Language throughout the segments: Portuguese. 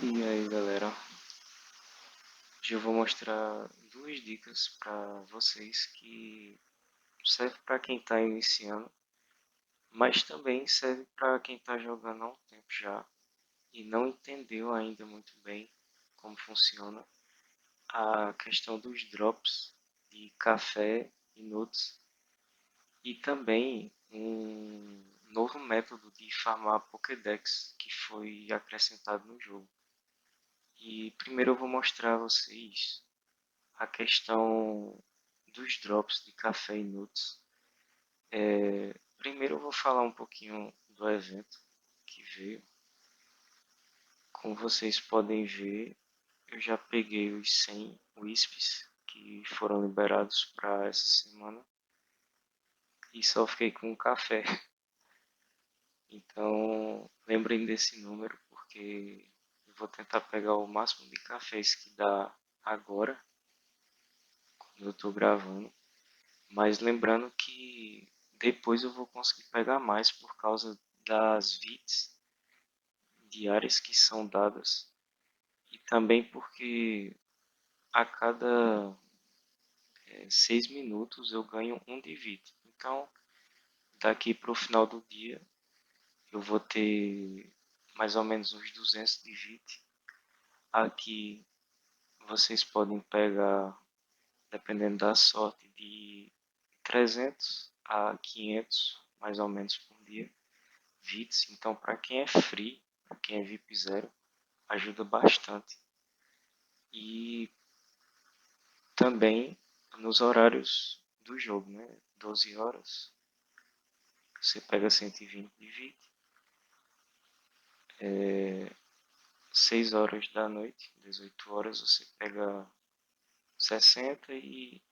E aí galera, hoje eu vou mostrar duas dicas para vocês que serve para quem está iniciando, mas também serve para quem está jogando há um tempo já e não entendeu ainda muito bem como funciona a questão dos drops de café e nuts e também um novo método de farmar Pokédex que foi acrescentado no jogo. E primeiro eu vou mostrar a vocês a questão dos drops de café e nuts. Primeiro eu vou falar um pouquinho do evento que veio. Como vocês podem ver, eu já peguei os 100 Wisps que foram liberados para essa semana e só fiquei com um café. Então lembrem desse número porque eu vou tentar pegar o máximo de cafés que dá agora, quando eu estou gravando. Mas lembrando que depois eu vou conseguir pegar mais por causa das VITs diárias que são dadas e também porque a cada 6 minutos eu ganho um de VIT. Então daqui para o final do dia eu vou ter mais ou menos uns 200 de VIT. Aqui vocês podem pegar, dependendo da sorte, de 300 a 500 mais ou menos por dia. VITs, então para quem é free, para quem é VIP zero, ajuda bastante. E também nos horários do jogo, né? 12 horas, você pega 120 de VIP, 6 horas da noite, 18 horas, você pega 60 e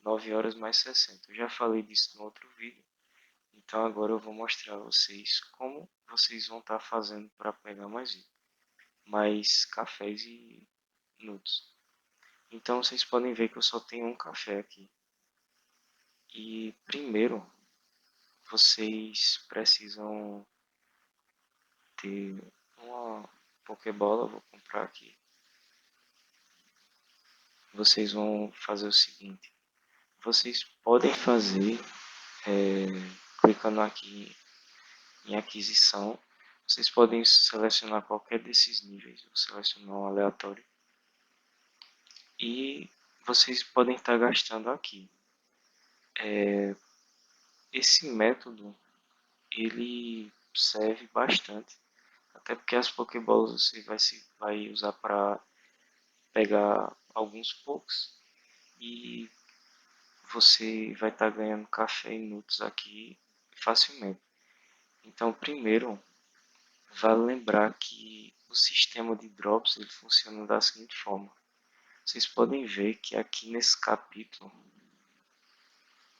9 horas mais 60. Eu já falei disso no outro vídeo, então agora eu vou mostrar a vocês como vocês vão estar fazendo para pegar mais cafés e nuts. Então vocês podem ver que eu só tenho um café aqui. E primeiro vocês precisam ter uma Pokébola, vou comprar aqui. Vocês vão fazer o seguinte, vocês podem fazer clicando aqui em aquisição, vocês podem selecionar qualquer desses níveis, vou selecionar um aleatório e vocês podem estar gastando aqui. Esse método ele serve bastante. Até porque as Pokéballs você vai usar para pegar alguns poucos e você vai estar ganhando café e nuts aqui facilmente. Então, primeiro, vale lembrar que o sistema de drops ele funciona da seguinte forma. Vocês podem ver que aqui nesse capítulo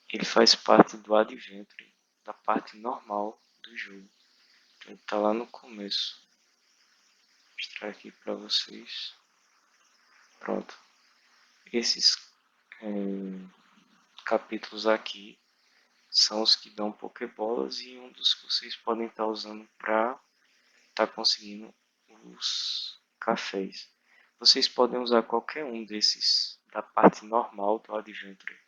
ele faz parte do Adventure, da parte normal do jogo. Então, ele está lá no começo. Vou mostrar aqui para vocês. Pronto. Esses capítulos aqui são os que dão Pokébolas e um dos que vocês podem estar usando para estar conseguindo os cafés. Vocês podem usar qualquer um desses da parte normal do Adventure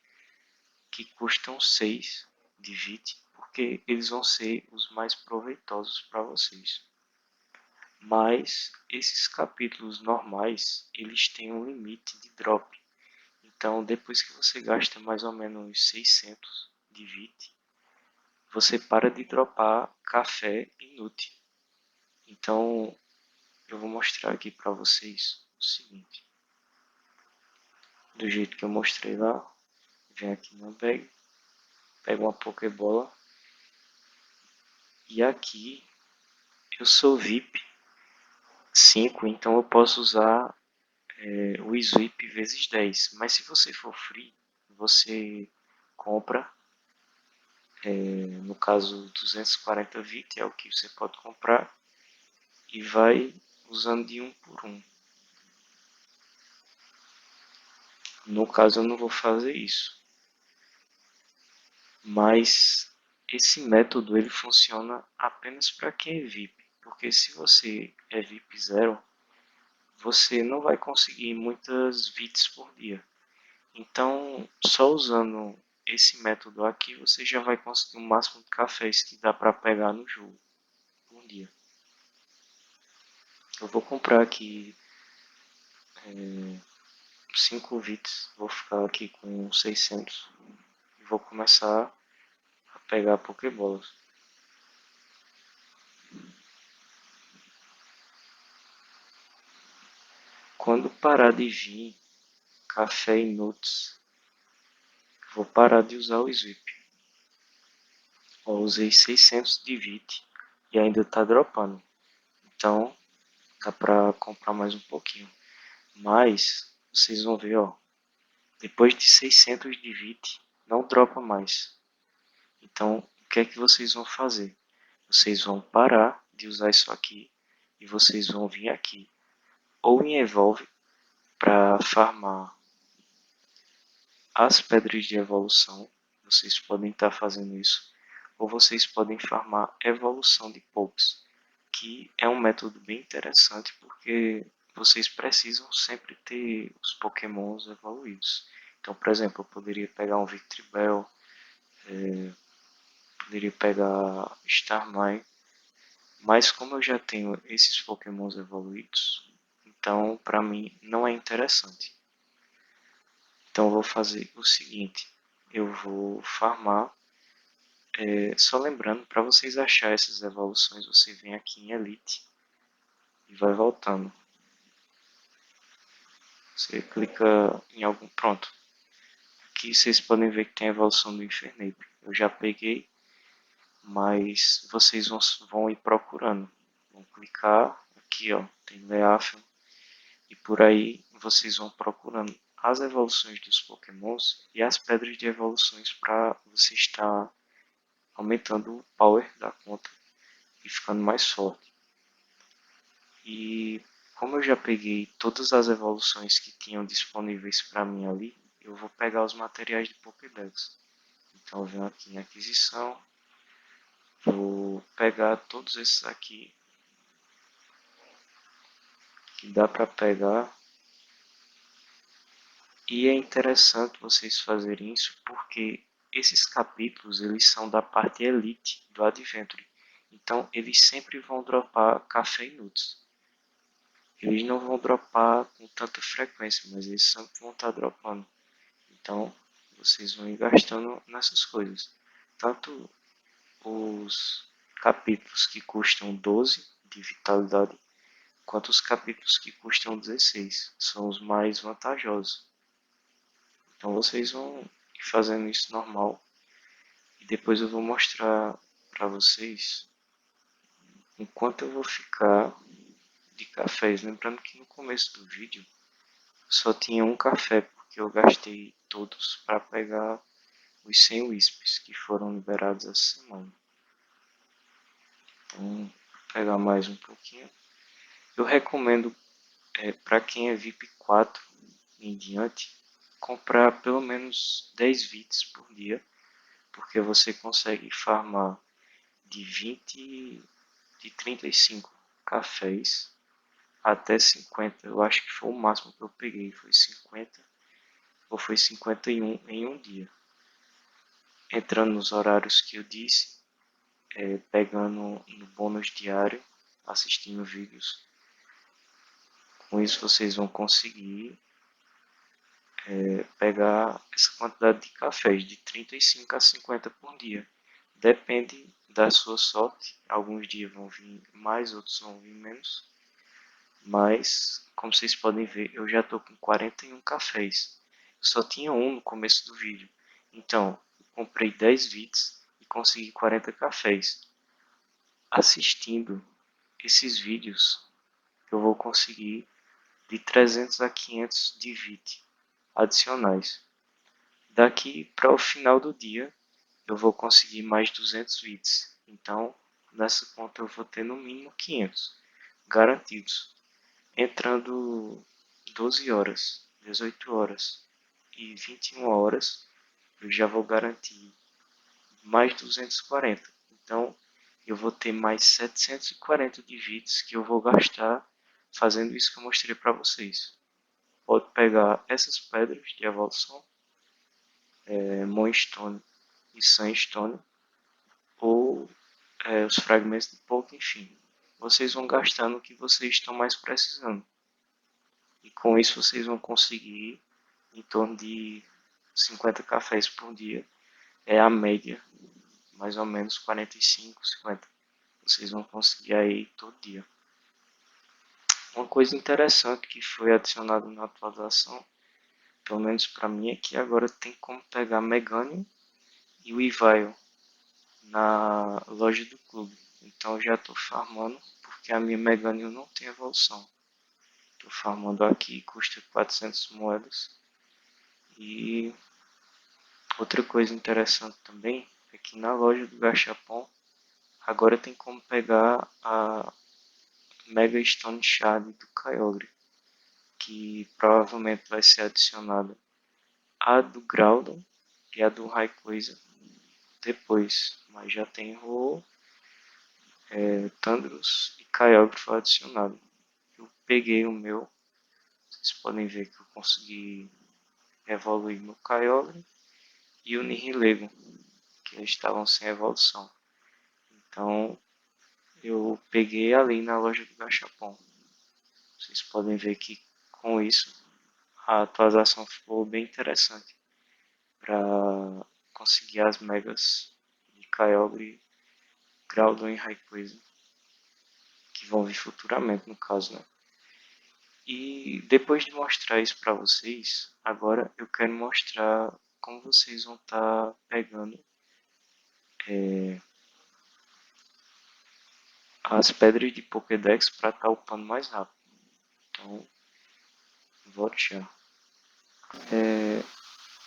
que custam 6 de VIT, porque eles vão ser os mais proveitosos para vocês. Mas esses capítulos normais, eles têm um limite de drop. Então, depois que você gasta mais ou menos 600 de VIT, você para de dropar café e nut. Então, eu vou mostrar aqui para vocês o seguinte. Do jeito que eu mostrei lá, vem aqui na bag, pega uma Pokébola. E aqui, eu sou VIP 5, então eu posso usar o Sweep vezes 10. Mas se você for free, você compra no caso 240 VIT é o que você pode comprar e vai usando de um por um. No caso eu não vou fazer isso, mas esse método ele funciona apenas para quem é VIP, porque se você é VIP zero, você não vai conseguir muitas VITs por dia. Então, só usando esse método aqui, você já vai conseguir o máximo de cafés que dá para pegar no jogo por dia. Eu vou comprar aqui 5 VITs, vou ficar aqui com 600 e vou começar a pegar Pokébolas. Quando parar de vir café e nuts, vou parar de usar o Sweep. Eu usei 600 de VIT e ainda tá dropando. Então, dá pra comprar mais um pouquinho. Mas, vocês vão ver, ó. Depois de 600 de VIT, não dropa mais. Então, o que é que vocês vão fazer? Vocês vão parar de usar isso aqui e vocês vão vir aqui. Ou em Evolve para farmar as pedras de evolução. Vocês podem estar fazendo isso. Ou vocês podem farmar evolução de Pokés, que é um método bem interessante porque vocês precisam sempre ter os Pokémons evoluídos. Então, por exemplo, eu poderia pegar um Victreebel, poderia pegar Starmie, mas como eu já tenho esses Pokémons evoluídos, então para mim não é interessante. Então eu vou fazer o seguinte, eu vou farmar, só lembrando, para vocês acharem essas evoluções, você vem aqui em Elite e vai voltando. Você clica em algum, pronto. Aqui vocês podem ver que tem a evolução do Infernape. Eu já peguei, mas vocês vão ir procurando. Vão clicar aqui, ó, tem Leafeon, e por aí vocês vão procurando as evoluções dos Pokémons e as pedras de evoluções para você estar aumentando o power da conta e ficando mais forte. E como eu já peguei todas as evoluções que tinham disponíveis para mim ali, eu vou pegar os materiais de Pokédex. Então eu venho aqui em aquisição, vou pegar todos esses aqui que dá para pegar. E é interessante vocês fazerem isso porque esses capítulos eles são da parte elite do Adventure. Então eles sempre vão dropar café e nuts. Eles não vão dropar com tanta frequência, mas eles sempre vão estar dropando. Então vocês vão ir gastando nessas coisas. Tanto os capítulos que custam 12 de vitalidade, quanto os capítulos que custam 16. São os mais vantajosos. Então vocês vão ir fazendo isso normal. E depois eu vou mostrar para vocês enquanto eu vou ficar de cafés. Lembrando que no começo do vídeo só tinha um café, porque eu gastei todos para pegar os 100 Wisps que foram liberados essa semana. Então, vou pegar mais um pouquinho. Eu recomendo para quem é VIP 4 em diante, comprar pelo menos 10 VITs por dia, porque você consegue farmar de 20, de 35 cafés até 50. Eu acho que foi o máximo que eu peguei, foi 50 ou foi 51 em um dia. Entrando nos horários que eu disse, pegando no bônus diário, assistindo vídeos. Com isso vocês vão conseguir pegar essa quantidade de cafés, de 35 a 50 por dia. Depende da sua sorte. Alguns dias vão vir mais, outros vão vir menos. Mas, como vocês podem ver, eu já estou com 41 cafés. Eu só tinha um no começo do vídeo. Então, eu comprei 10 VITs e consegui 40 cafés. Assistindo esses vídeos, eu vou conseguir de 300 a 500 de VIT adicionais. Daqui para o final do dia, eu vou conseguir mais 200 VITs. Então, nessa conta eu vou ter no mínimo 500 garantidos. Entrando 12 horas, 18 horas e 21 horas, eu já vou garantir mais 240. Então, eu vou ter mais 740 de VITs que eu vou gastar fazendo isso que eu mostrei para vocês. Pode pegar essas pedras de evolução, Moonstone e Sandstone, ou os fragmentos de pouco, enfim. Vocês vão gastar no que vocês estão mais precisando. E com isso vocês vão conseguir em torno de 50 cafés por dia. É a média, mais ou menos 45, 50. Vocês vão conseguir aí todo dia. Uma coisa interessante que foi adicionada na atualização, pelo menos para mim, é que agora tem como pegar Meganium e o Ivaio na loja do clube. Então eu já estou farmando, porque a minha Meganium não tem evolução. Estou farmando aqui, custa 400 moedas. E outra coisa interessante também é que na loja do Gachapon agora tem como pegar a Mega Stone Shard do Kyogre, que provavelmente vai ser adicionada a do Groudon e a do Rayquaza depois, mas já tem o Tandros e Kyogre foi adicionado. Eu peguei o meu, vocês podem ver que eu consegui evoluir no Kyogre e o Nihilego, que eles estavam sem evolução. Então eu peguei ali na loja do Gachapon. Vocês podem ver que com isso a atualização ficou bem interessante para conseguir as megas de Kyogre, Groudon e Rayquaza, que vão vir futuramente no caso, né? E depois de mostrar isso para vocês, agora eu quero mostrar como vocês vão estar pegando as pedras de Pokédex para estar upando mais rápido. Então, vou já.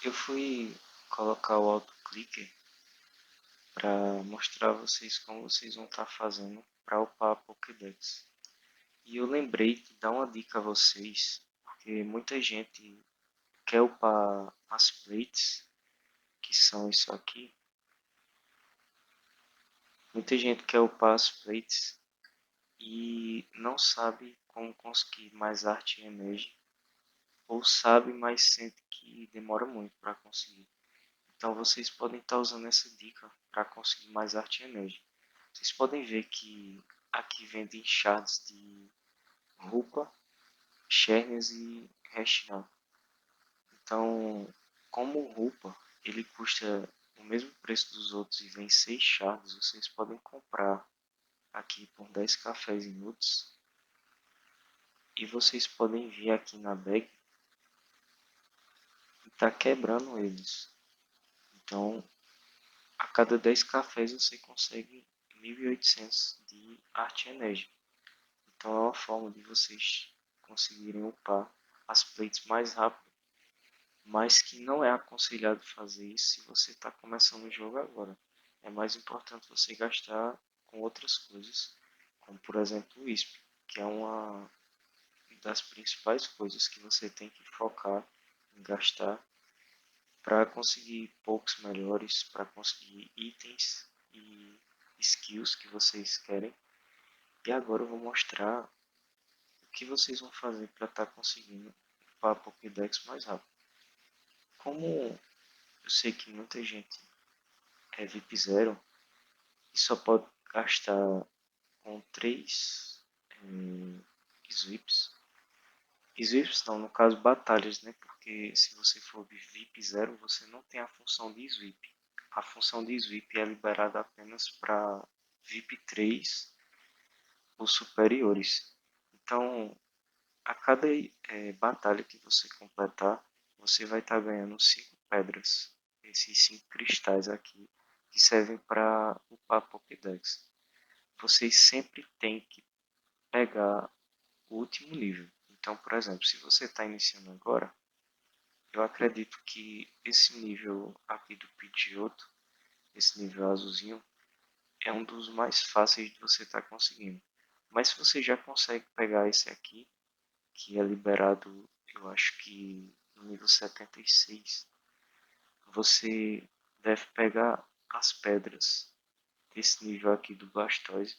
Eu fui colocar o autoclicker para mostrar a vocês como vocês vão estar fazendo para upar a Pokédex. E eu lembrei de dar uma dica a vocês, porque muita gente quer upar as plates, que são isso aqui. Muita gente quer upar as plates e não sabe como conseguir mais arte e energia, ou sabe, mas sente que demora muito para conseguir. Então vocês podem estar usando essa dica para conseguir mais arte e energia. Vocês podem ver que aqui vendem shards de roupa, Shernes e Reshiram. Então, como o roupa ele custa o mesmo preço dos outros e vem 6 shards, vocês podem comprar aqui por 10 cafés inúteis. E vocês podem vir aqui na bag e tá quebrando eles. Então, a cada 10 cafés você consegue 1.800 de arte e energia. Então é uma forma de vocês conseguirem upar as plates mais rápido, mas que não é aconselhado fazer isso se você está começando o jogo agora. É mais importante você gastar com outras coisas, como por exemplo o ISP, que é uma das principais coisas que você tem que focar em gastar para conseguir poucos melhores, para conseguir itens e skills que vocês querem. E agora eu vou mostrar o que vocês vão fazer para estar conseguindo upar a Pokédex mais rápido. Como eu sei que muita gente é VIP 0 e só pode gastar com 3 sweeps. Sweeps não, no caso batalhas, né? Porque se você for VIP 0, você não tem a função de sweep. A função de sweep é liberada apenas para VIP 3 ou superiores. Então, a cada batalha que você completar, você vai estar ganhando 5 pedras. Esses 5 cristais aqui, que servem para upar Pokédex. Vocês sempre têm que pegar o último nível. Então, por exemplo, se você está iniciando agora, eu acredito que esse nível aqui do Pidgeotto, esse nível azulzinho, é um dos mais fáceis de você estar conseguindo. Mas se você já consegue pegar esse aqui, que é liberado, eu acho que no nível 76, você deve pegar as pedras desse nível aqui do Blastoise.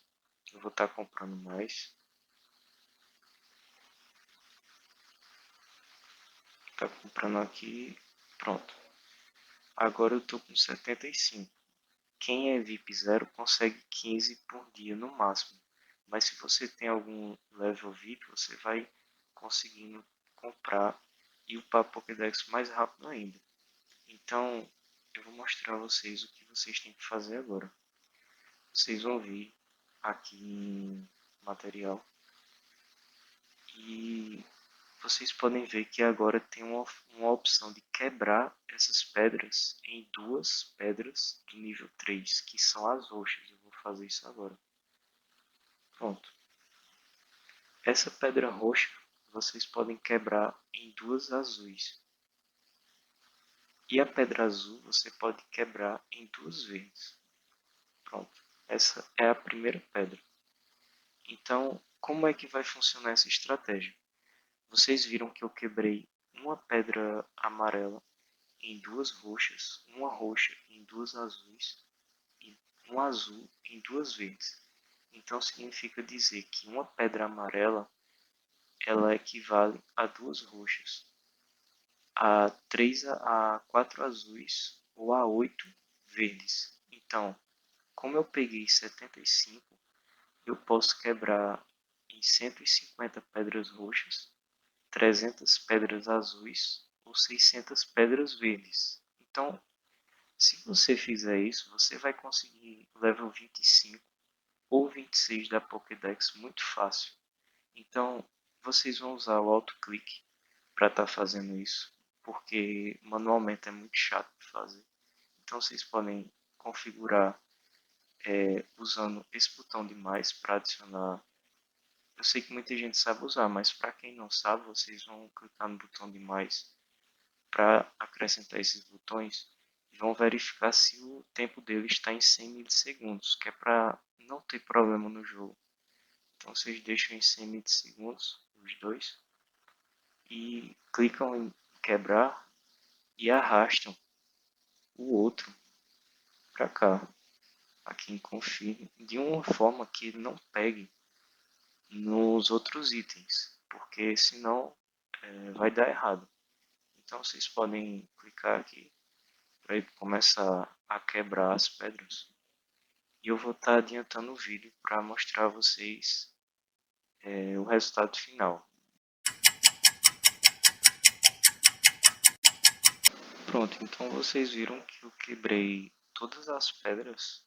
Eu vou estar comprando mais. Tá comprando aqui, pronto. Agora eu tô com 75. Quem é VIP 0 consegue 15 por dia no máximo. Mas se você tem algum level VIP, você vai conseguindo comprar e upar a Pokédex mais rápido ainda. Então, eu vou mostrar a vocês o que vocês têm que fazer agora. Vocês vão vir aqui em material e vocês podem ver que agora tem uma opção de quebrar essas pedras em duas pedras do nível 3, que são as roxas. Eu vou fazer isso agora. Pronto. Essa pedra roxa vocês podem quebrar em duas azuis. E a pedra azul você pode quebrar em duas verdes. Pronto. Essa é a primeira pedra. Então, como é que vai funcionar essa estratégia? Vocês viram que eu quebrei uma pedra amarela em duas roxas, uma roxa em duas azuis e um azul em duas verdes. Então significa dizer que uma pedra amarela ela equivale a duas roxas, a 3 a 4 azuis ou a 8 verdes. Então, como eu peguei 75, eu posso quebrar em 150 pedras roxas, 300 pedras azuis ou 600 pedras verdes. Então, se você fizer isso, você vai conseguir level 25 ou 26 da Pokédex muito fácil. Então, vocês vão usar o autoclique para estar fazendo isso, porque manualmente é muito chato de fazer. Então, vocês podem configurar usando esse botão de mais para adicionar. Eu sei que muita gente sabe usar, mas para quem não sabe, vocês vão clicar no botão de mais para acrescentar esses botões e vão verificar se o tempo dele está em 100 milissegundos, que é para não ter problema no jogo. Então vocês deixam em 100 milissegundos os dois e clicam em quebrar e arrastam o outro para cá, aqui em config, de uma forma que ele não pegue nos outros itens, porque senão vai dar errado. Então vocês podem clicar aqui para ele começar a quebrar as pedras. E eu vou estar adiantando o vídeo para mostrar a vocês o resultado final. Pronto, então vocês viram que eu quebrei todas as pedras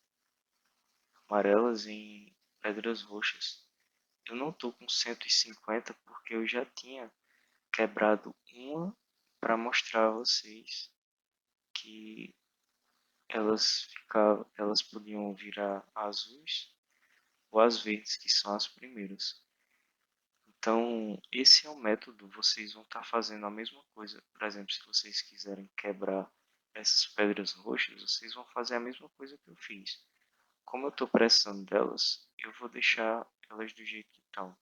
amarelas em pedras roxas. Eu não estou com 150 porque eu já tinha quebrado uma para mostrar a vocês que elas podiam virar azuis ou as verdes, que são as primeiras. Então, esse é o método, vocês vão estar fazendo a mesma coisa. Por exemplo, se vocês quiserem quebrar essas pedras roxas, vocês vão fazer a mesma coisa que eu fiz. Como eu estou precisando delas, eu vou deixar elas do jeito que estão.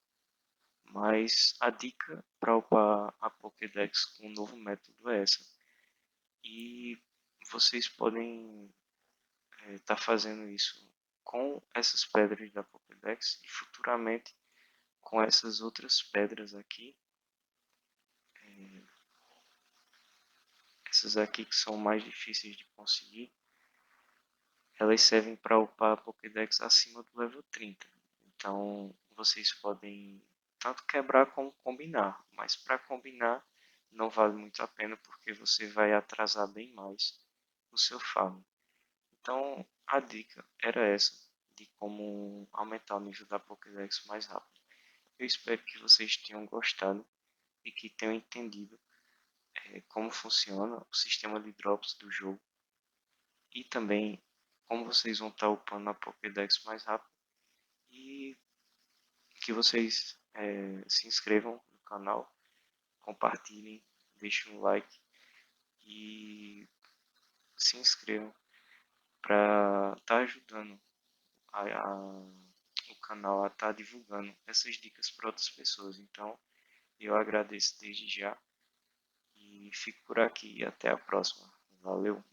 Mas a dica para upar a Pokédex com o novo método é essa. E vocês podem estar fazendo isso com essas pedras da Pokédex e futuramente com essas outras pedras aqui. Essas aqui que são mais difíceis de conseguir, elas servem para upar a Pokédex acima do level 30. Então vocês podem tanto quebrar como combinar, mas para combinar não vale muito a pena porque você vai atrasar bem mais o seu farm. Então a dica era essa, de como aumentar o nível da Pokédex mais rápido. Eu espero que vocês tenham gostado e que tenham entendido como funciona o sistema de drops do jogo e também como vocês vão estar upando a Pokédex mais rápido e que vocês se inscrevam no canal, compartilhem, deixem um like e se inscrevam para estar ajudando o canal a estar divulgando essas dicas para outras pessoas. Então eu agradeço desde já e fico por aqui. Até a próxima. Valeu!